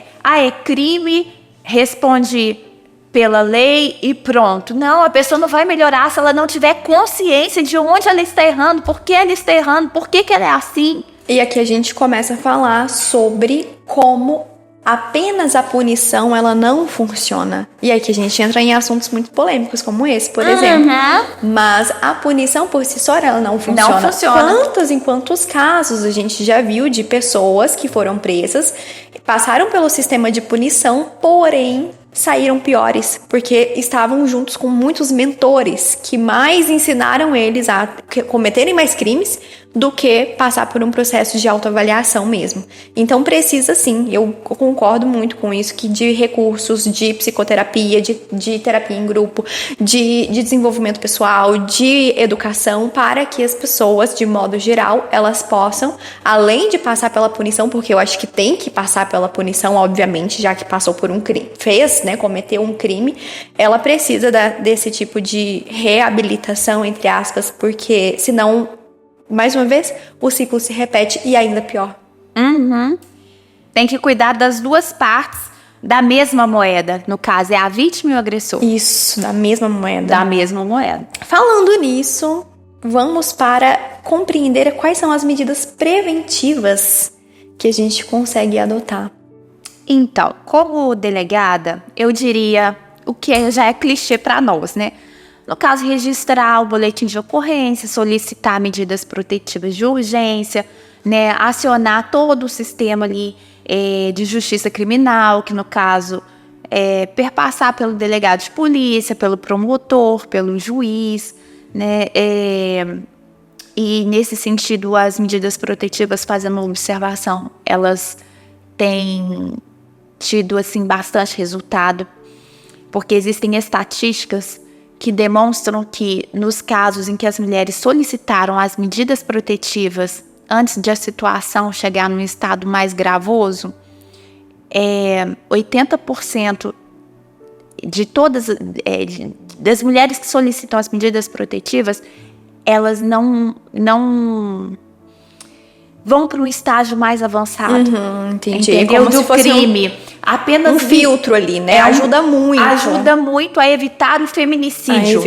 crime, responde pela lei e pronto. Não, a pessoa não vai melhorar se ela não tiver consciência de onde ela está errando, por que ela está errando, por que ela é assim. E aqui a gente começa a falar sobre como apenas a punição ela não funciona. E aqui a gente entra em assuntos muito polêmicos como esse, por exemplo. Mas a punição por si só ela não funciona. Não funciona. Quantos casos a gente já viu de pessoas que foram presas, passaram pelo sistema de punição, porém saíram piores, porque estavam juntos com muitos mentores que mais ensinaram eles a cometerem mais crimes do que passar por um processo de autoavaliação mesmo. Então precisa sim, eu concordo muito com isso, que de recursos de psicoterapia, de terapia em grupo, de desenvolvimento pessoal, de educação, para que as pessoas, de modo geral, elas possam, além de passar pela punição, porque eu acho que tem que passar pela punição, obviamente, já que passou por um crime, cometeu um crime, ela precisa desse tipo de reabilitação, entre aspas, porque senão, mais uma vez, o ciclo se repete e ainda pior. Tem que cuidar das duas partes da mesma moeda. No caso, é a vítima e o agressor. Isso, da mesma moeda. Da mesma moeda. Falando nisso, vamos para compreender quais são as medidas preventivas que a gente consegue adotar. Então, como delegada, eu diria o que já é clichê para nós, né? No caso, registrar o boletim de ocorrência, solicitar medidas protetivas de urgência, né? Acionar todo o sistema ali de justiça criminal, que no caso perpassar pelo delegado de polícia, pelo promotor, pelo juiz, né? E nesse sentido, as medidas protetivas, fazendo observação, elas têm tido assim bastante resultado, porque existem estatísticas que demonstram que nos casos em que as mulheres solicitaram as medidas protetivas antes de a situação chegar num estado mais gravoso, 80% de todas das mulheres que solicitam as medidas protetivas, elas não vão para um estágio mais avançado. Entendi. Entendeu? Como do se fosse crime. Apenas um filtro ali, né? Ajuda muito. Ajuda muito a evitar o feminicídio.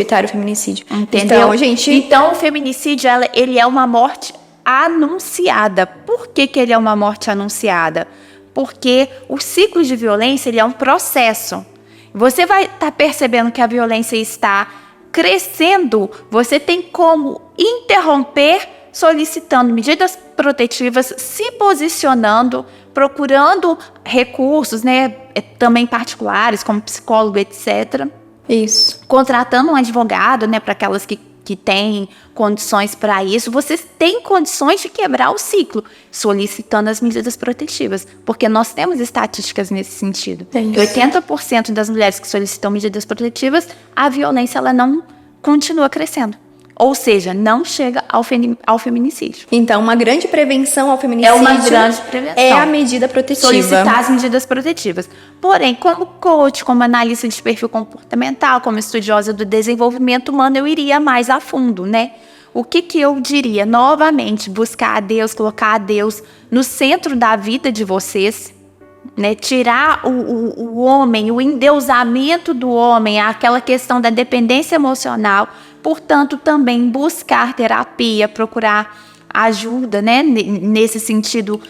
Entendeu? Então, o feminicídio, ele é uma morte anunciada. Por que ele é uma morte anunciada? Porque o ciclo de violência ele é um processo. Você vai estar percebendo que a violência está crescendo, você tem como interromper solicitando medidas protetivas, se posicionando, procurando recursos, né, também particulares, como psicólogo, etc. Isso. Contratando um advogado, né, para aquelas que têm condições para isso. Vocês têm condições de quebrar o ciclo, solicitando as medidas protetivas. Porque nós temos estatísticas nesse sentido. É que 80% das mulheres que solicitam medidas protetivas, a violência ela não continua crescendo. Ou seja, não chega ao feminicídio. Então, uma grande prevenção ao feminicídio é uma grande prevenção. É a medida protetiva. Solicitar as medidas protetivas. Porém, como coach, como analista de perfil comportamental, como estudiosa do desenvolvimento humano, eu iria mais a fundo, né? O que eu diria? Novamente, buscar a Deus, colocar a Deus no centro da vida de vocês, né? Tirar o homem, o endeusamento do homem, aquela questão da dependência emocional. Portanto, também buscar terapia, procurar ajuda, né, nesse sentido,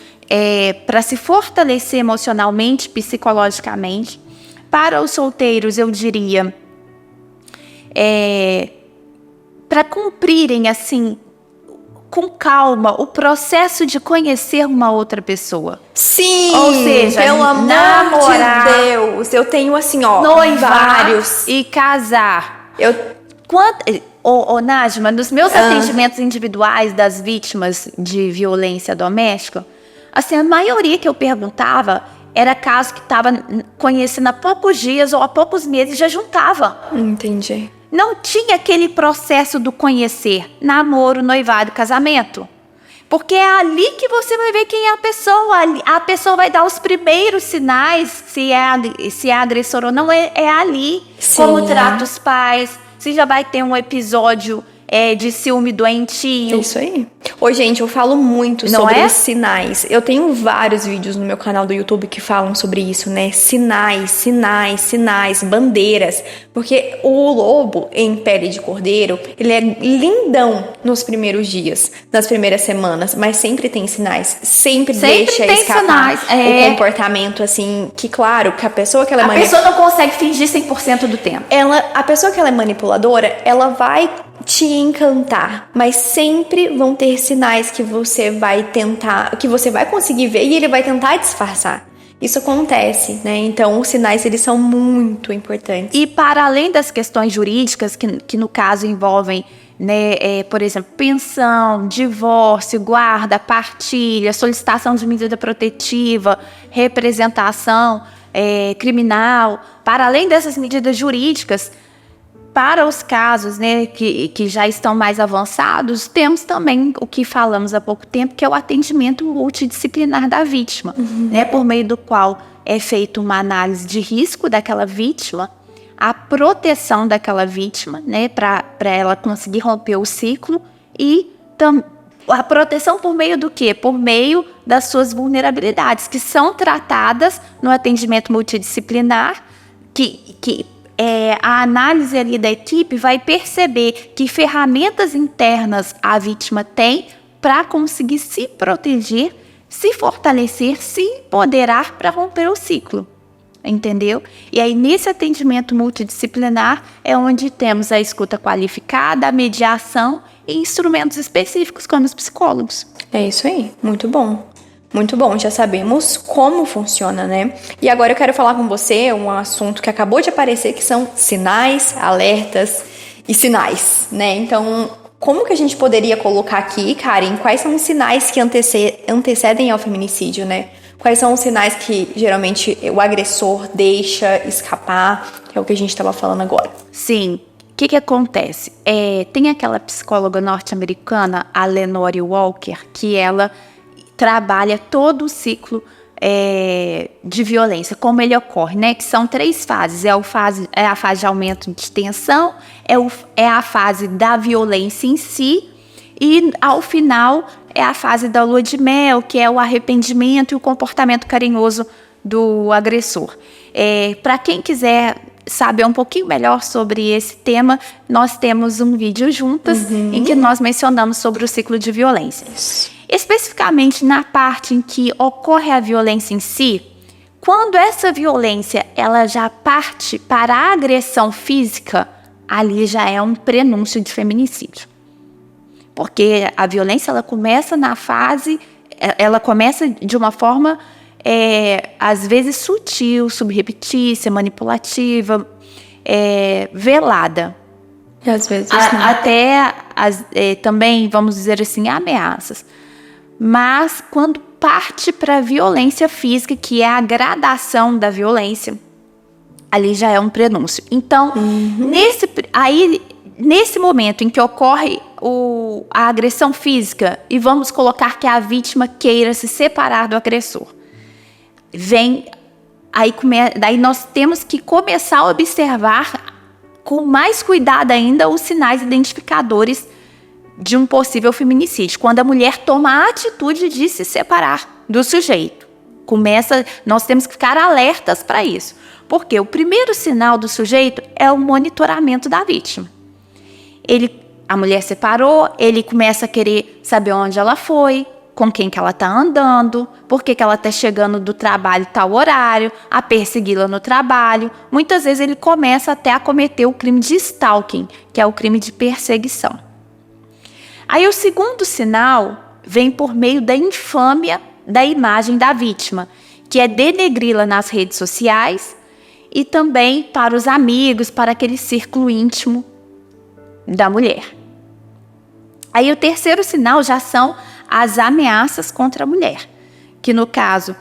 para se fortalecer emocionalmente, psicologicamente. Para os solteiros, eu diria, para cumprirem, assim, com calma, o processo de conhecer uma outra pessoa. Sim! Ou seja, pelo amor namorar, de Deus, eu tenho assim, ó, noivar vários. e casar. Eu Nájima, nos meus atendimentos individuais das vítimas de violência doméstica, assim, a maioria que eu perguntava era caso que estava conhecendo há poucos dias ou há poucos meses já juntava. Entendi. Não tinha aquele processo do conhecer, namoro, noivado, casamento. Porque é ali que você vai ver quem é a pessoa. A pessoa vai dar os primeiros sinais, se é agressor ou não, é ali. Sim. Como trata os pais, se já vai ter um episódio de ciúme doentio. É isso aí. Ô, gente, eu falo muito sobre os sinais. Eu tenho vários vídeos no meu canal do YouTube que falam sobre isso, né? Sinais, bandeiras. Porque o lobo em pele de cordeiro, ele é lindão nos primeiros dias, nas primeiras semanas, mas sempre tem sinais. Sempre deixa escapar o comportamento, assim, que claro, que a pessoa que ela é A pessoa não consegue fingir 100% do tempo. A pessoa que ela é manipuladora, ela vai te encantar, mas sempre vão ter sinais que você vai tentar, que você vai conseguir ver e ele vai tentar disfarçar. Isso acontece, né? Então, os sinais, eles são muito importantes. E para além das questões jurídicas, que no caso envolvem, né, por exemplo, pensão, divórcio, guarda, partilha, solicitação de medida protetiva, representação criminal, para além dessas medidas jurídicas, para os casos, né, que já estão mais avançados, temos também o que falamos há pouco tempo, que é o atendimento multidisciplinar da vítima, né, por meio do qual é feita uma análise de risco daquela vítima, a proteção daquela vítima, né, para ela conseguir romper o ciclo e a proteção por meio do quê? Por meio das suas vulnerabilidades, que são tratadas no atendimento multidisciplinar, que a análise ali da equipe vai perceber que ferramentas internas a vítima tem para conseguir se proteger, se fortalecer, se empoderar para romper o ciclo. Entendeu? E aí, nesse atendimento multidisciplinar, é onde temos a escuta qualificada, a mediação e instrumentos específicos, como os psicólogos. É isso aí, muito bom. Muito bom, já sabemos como funciona, né? E agora eu quero falar com você um assunto que acabou de aparecer, que são sinais, alertas e sinais, né? Então, como que a gente poderia colocar aqui, Karen, quais são os sinais que antecedem ao feminicídio, né? Quais são os sinais que geralmente o agressor deixa escapar, que é o que a gente estava falando agora? Sim. O que acontece? Tem aquela psicóloga norte-americana, a Lenore Walker, que ela trabalha todo o ciclo de violência, como ele ocorre, né? Que são 3 fases. É a fase de aumento de tensão, é a fase da violência em si, e ao final é a fase da lua de mel, que é o arrependimento e o comportamento carinhoso do agressor. Para quem quiser saber um pouquinho melhor sobre esse tema, nós temos um vídeo juntas em que nós mencionamos sobre o ciclo de violência. Especificamente na parte em que ocorre a violência em si, quando essa violência ela já parte para a agressão física, ali já é um prenúncio de feminicídio. Porque a violência ela começa de uma forma, às vezes sutil, subreptícia, manipulativa, velada. E às vezes também, vamos dizer assim, ameaças. Mas quando parte para a violência física, que é a gradação da violência, ali já é um prenúncio. Então, nesse momento em que ocorre a agressão física, e vamos colocar que a vítima queira se separar do agressor, daí nós temos que começar a observar com mais cuidado ainda os sinais identificadores de um possível feminicídio. Quando a mulher toma a atitude de se separar do sujeito. Nós temos que ficar alertas para isso. Porque o primeiro sinal do sujeito é o monitoramento da vítima. A mulher separou, ele começa a querer saber onde ela foi, com quem que ela está andando, por que ela está chegando do trabalho tal horário, a persegui-la no trabalho. Muitas vezes ele começa até a cometer o crime de stalking, que é o crime de perseguição. Aí o segundo sinal vem por meio da infâmia da imagem da vítima, que é denegri-la nas redes sociais e também para os amigos, para aquele círculo íntimo da mulher. Aí o terceiro sinal já são as ameaças contra a mulher, que no caso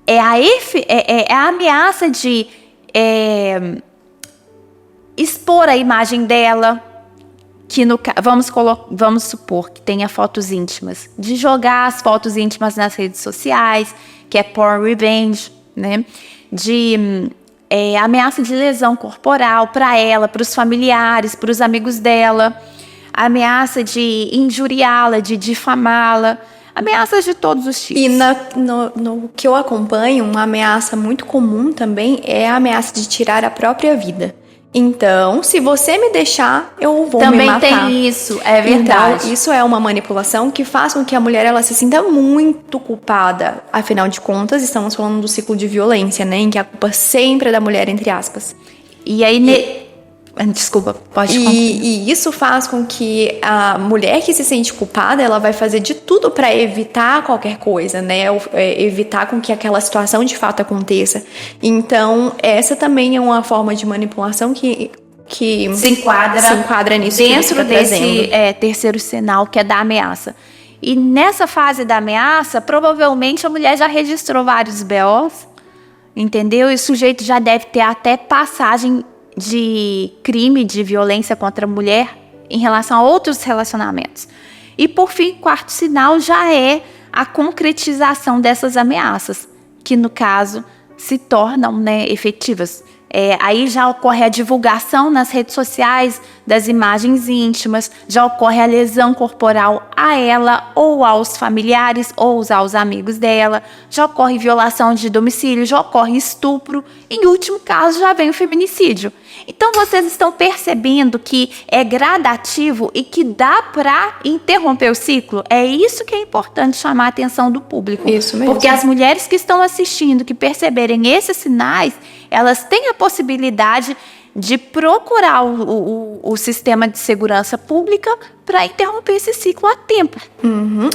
é a ameaça de expor a imagem dela, que vamos supor que tenha fotos íntimas, de jogar as fotos íntimas nas redes sociais, que é porn revenge, né? De ameaça de lesão corporal para ela, para os familiares, para os amigos dela, ameaça de injuriá-la, de difamá-la, ameaças de todos os tipos. E no que eu acompanho, uma ameaça muito comum também é a ameaça de tirar a própria vida. Então, se você me deixar, eu vou também me matar. Também tem isso, é verdade. Então, isso é uma manipulação que faz com que a mulher ela se sinta muito culpada. Afinal de contas, estamos falando do ciclo de violência, né? Em que a culpa sempre é da mulher, entre aspas. E aí... Desculpa, pode continuar. E isso faz com que a mulher que se sente culpada, ela vai fazer de tudo para evitar qualquer coisa, né? Evitar com que aquela situação de fato aconteça. Então, essa também é uma forma de manipulação que se enquadra nisso dentro desse terceiro sinal, que é da ameaça. E nessa fase da ameaça, provavelmente a mulher já registrou vários BOs, entendeu? E o sujeito já deve ter até passagem de crime de violência contra a mulher em relação a outros relacionamentos. E por fim, o quarto sinal já é a concretização dessas ameaças, que no caso se tornam, né, efetivas. Aí já ocorre a divulgação nas redes sociais das imagens íntimas, já ocorre a lesão corporal a ela ou aos familiares ou aos amigos dela, já ocorre violação de domicílio, já ocorre estupro, em último caso já vem o feminicídio. Então vocês estão percebendo que é gradativo e que dá para interromper o ciclo? É isso que é importante chamar a atenção do público. Isso mesmo. Porque as mulheres que estão assistindo, que perceberem esses sinais, elas têm a possibilidade de procurar o sistema de segurança pública para interromper esse ciclo a tempo.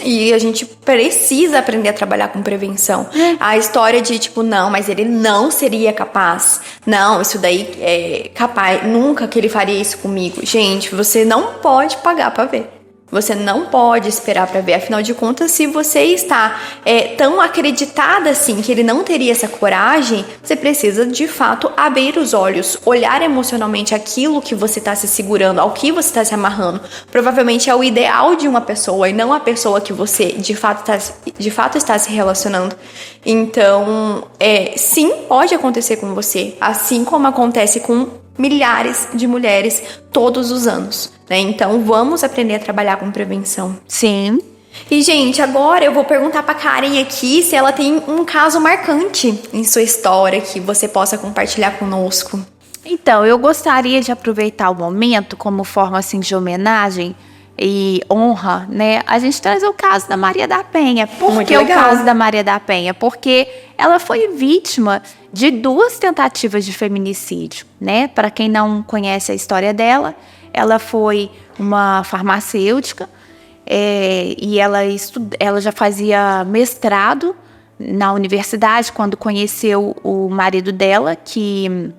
E a gente precisa aprender a trabalhar com prevenção. A história de tipo, não, mas ele não seria capaz. Não, isso daí é capaz. Nunca que ele faria isso comigo. Gente, você não pode pagar para ver. Você não pode esperar para ver. Afinal de contas, se você está tão acreditada assim que ele não teria essa coragem, você precisa de fato abrir os olhos, olhar emocionalmente aquilo que você está se segurando, ao que você está se amarrando. Provavelmente é o ideal de uma pessoa e não a pessoa que você de fato está se relacionando. Então, sim, pode acontecer com você, assim como acontece com milhares de mulheres todos os anos, né? Então, vamos aprender a trabalhar com prevenção. Sim. E, gente, agora eu vou perguntar pra Karen aqui se ela tem um caso marcante em sua história que você possa compartilhar conosco. Então, eu gostaria de aproveitar o momento como forma assim de homenagem e honra, né? A gente traz o caso da Maria da Penha. Por que o caso da Maria da Penha? Porque ela foi vítima de 2 tentativas de feminicídio, né? Para quem não conhece a história dela, ela foi uma farmacêutica e ela já fazia mestrado na universidade quando conheceu o marido dela, que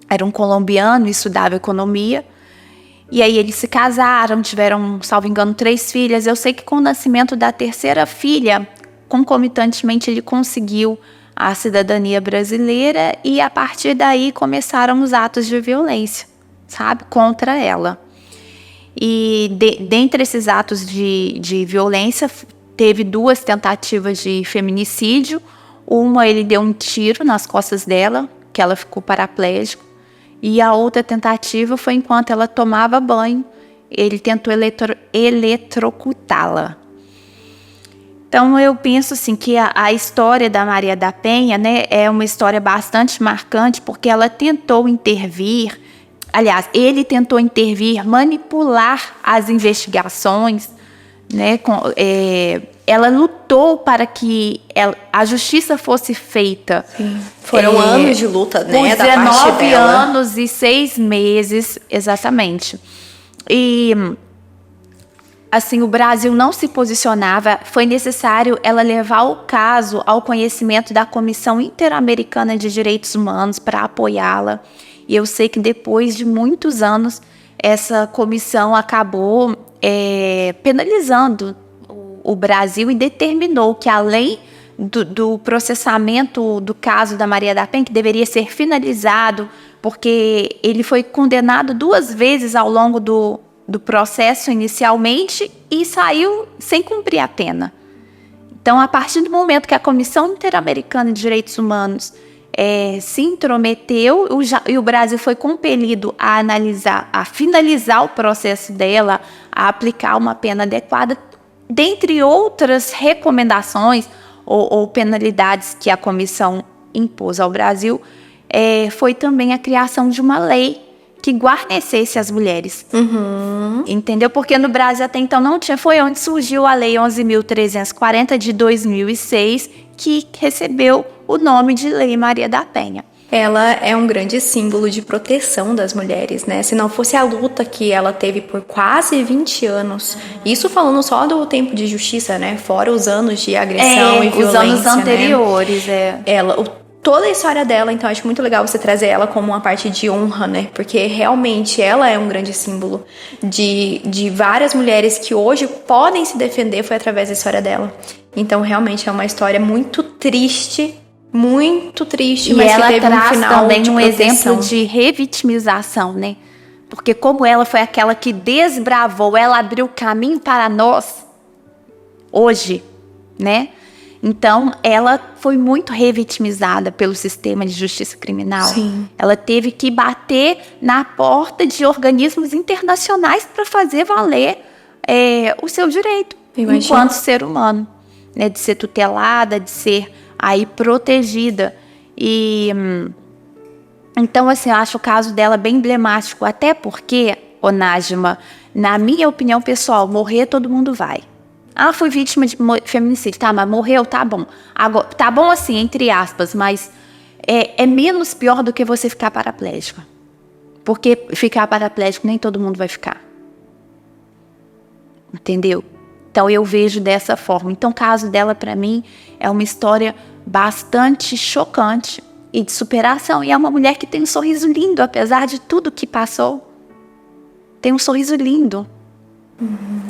era um colombiano e estudava economia. E aí eles se casaram, tiveram, salvo engano, 3 filhas. Eu sei que com o nascimento da 3ª filha, concomitantemente ele conseguiu a cidadania brasileira e a partir daí começaram os atos de violência, sabe, contra ela. E dentre esses atos de violência, teve 2 tentativas de feminicídio. Uma, ele deu um tiro nas costas dela, que ela ficou paraplégica. E a outra tentativa foi enquanto ela tomava banho, ele tentou eletrocutá-la. Então eu penso assim que a história da Maria da Penha, né, é uma história bastante marcante porque ela tentou intervir, aliás, ele tentou intervir, manipular as investigações, né, ela lutou para que a justiça fosse feita. Sim. Foram anos de luta, né, da parte dela. 19 anos e 6 meses, exatamente. E, assim, o Brasil não se posicionava. Foi necessário ela levar o caso ao conhecimento da Comissão Interamericana de Direitos Humanos para apoiá-la. E eu sei que depois de muitos anos, essa comissão acabou penalizando o Brasil e determinou que, além do processamento do caso da Maria da Penha, que deveria ser finalizado, porque ele foi condenado 2 vezes ao longo do processo inicialmente e saiu sem cumprir a pena. Então, a partir do momento que a Comissão Interamericana de Direitos Humanos se intrometeu e o Brasil foi compelido a finalizar o processo dela, a aplicar uma pena adequada, dentre outras recomendações ou penalidades que a comissão impôs ao Brasil, foi também a criação de uma lei que guarnecesse as mulheres. Uhum. Entendeu? Porque no Brasil até então não tinha. Foi onde surgiu a Lei 11.340 de 2006, que recebeu o nome de Lei Maria da Penha. Ela é um grande símbolo de proteção das mulheres, né? Se não fosse a luta que ela teve por quase 20 anos, isso falando só do tempo de justiça, né? Fora os anos de agressão e violência, os anos anteriores, né? Toda a história dela, então acho muito legal você trazer ela como uma parte de honra, né? Porque realmente ela é um grande símbolo de várias mulheres que hoje podem se defender, foi através da história dela. Então realmente é uma história muito triste, mas que teve um final também de um proteção. exemplo de revitimização, né? Porque como ela foi aquela que desbravou, ela abriu caminho para nós hoje, né? Então, ela foi muito revitimizada pelo sistema de justiça criminal. Sim. Ela teve que bater na porta de organismos internacionais para fazer valer o seu direito enquanto ser humano, né? De ser tutelada, de ser aí protegida. E então, assim, eu acho o caso dela bem emblemático, até porque, Nájima, na minha opinião pessoal, morrer todo mundo vai. Ah, fui vítima de feminicídio. Tá, mas morreu, tá bom. Agora, tá bom assim, entre aspas, mas é menos pior do que você ficar paraplégica. Porque ficar paraplégico nem todo mundo vai ficar. Entendeu? Então eu vejo dessa forma. Então o caso dela, para mim, é uma história bastante chocante e de superação. E é uma mulher que tem um sorriso lindo, apesar de tudo que passou. Tem um sorriso lindo.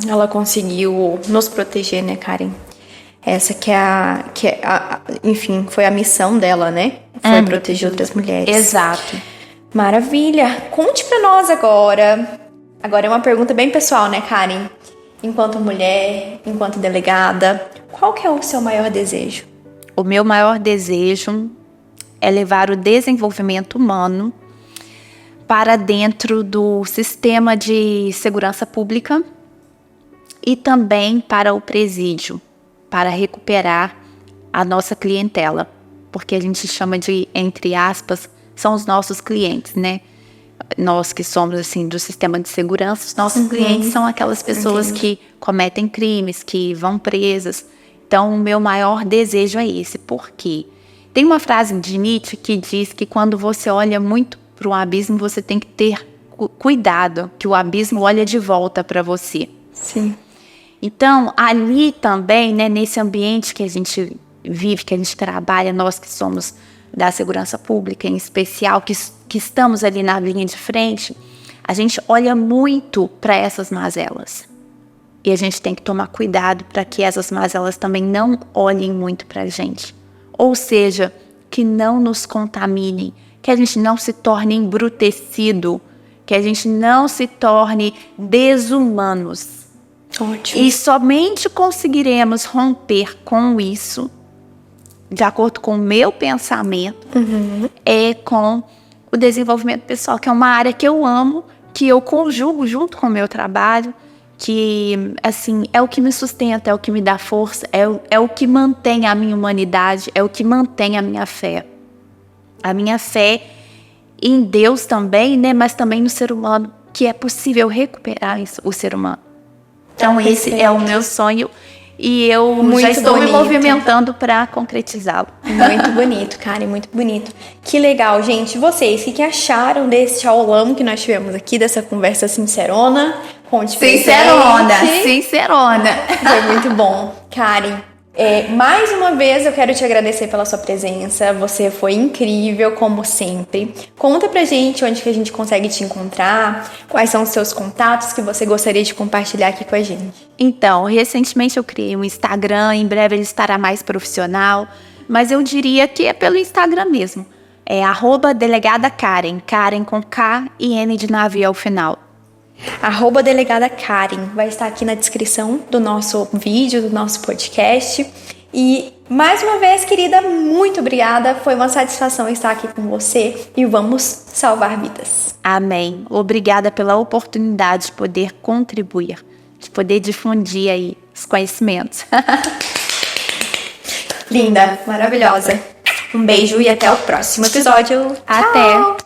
Ela conseguiu nos proteger, né, Karen? Essa enfim, foi a missão dela, né? Foi proteger outras mulheres. Exato. Maravilha. Conte pra nós agora. Agora é uma pergunta bem pessoal, né, Karen? Enquanto mulher, enquanto delegada, qual que é o seu maior desejo? O meu maior desejo é levar o desenvolvimento humano para dentro do sistema de segurança pública e também para o presídio, para recuperar a nossa clientela, porque a gente chama de, entre aspas, são os nossos clientes, né? Nós que somos, assim, do sistema de segurança, os nossos clientes são aquelas pessoas que cometem crimes, que vão presas. Então, o meu maior desejo é esse. Por quê? Tem uma frase de Nietzsche que diz que quando você olha muito para um abismo, você tem que ter cuidado, que o abismo olha de volta para você. Sim. Então, ali também, né, nesse ambiente que a gente vive, que a gente trabalha, nós que somos da segurança pública, em especial, que estamos ali na linha de frente, a gente olha muito para essas mazelas. E a gente tem que tomar cuidado para que essas mazelas também não olhem muito para a gente. Ou seja, que não nos contaminem, que a gente não se torne embrutecido, que a gente não se torne desumanos. Ótimo. E somente conseguiremos romper com isso, de acordo com o meu pensamento, é com o desenvolvimento pessoal, que é uma área que eu amo, que eu conjugo junto com o meu trabalho, que, assim, é o que me sustenta, é o que me dá força, é o que mantém a minha humanidade, é o que mantém a minha fé. A minha fé em Deus também, né, mas também no ser humano, que é possível recuperar o ser humano. Então, esse é o meu sonho e eu já estou me movimentando para concretizá-lo. Muito bonito, Karen, muito bonito. Que legal, gente. Vocês, o que acharam desse aulão que nós tivemos aqui, dessa conversa sincerona? Conte pra gente. Sincerona. Foi muito bom. Karen, mais uma vez eu quero te agradecer pela sua presença. Você foi incrível, como sempre. Conta pra gente onde que a gente consegue te encontrar, quais são os seus contatos que você gostaria de compartilhar aqui com a gente. Então, recentemente eu criei um Instagram, em breve ele estará mais profissional, mas eu diria que é pelo Instagram mesmo. É @delegada Karen, Karen com K e N de navio ao final. @delegada Karen vai estar aqui na descrição do nosso vídeo, do nosso podcast. E mais uma vez, querida, muito obrigada. Foi uma satisfação estar aqui com você e vamos salvar vidas. Amém. Obrigada pela oportunidade de poder contribuir, de poder difundir aí os conhecimentos. Linda, maravilhosa. Um beijo e até o próximo episódio. Até.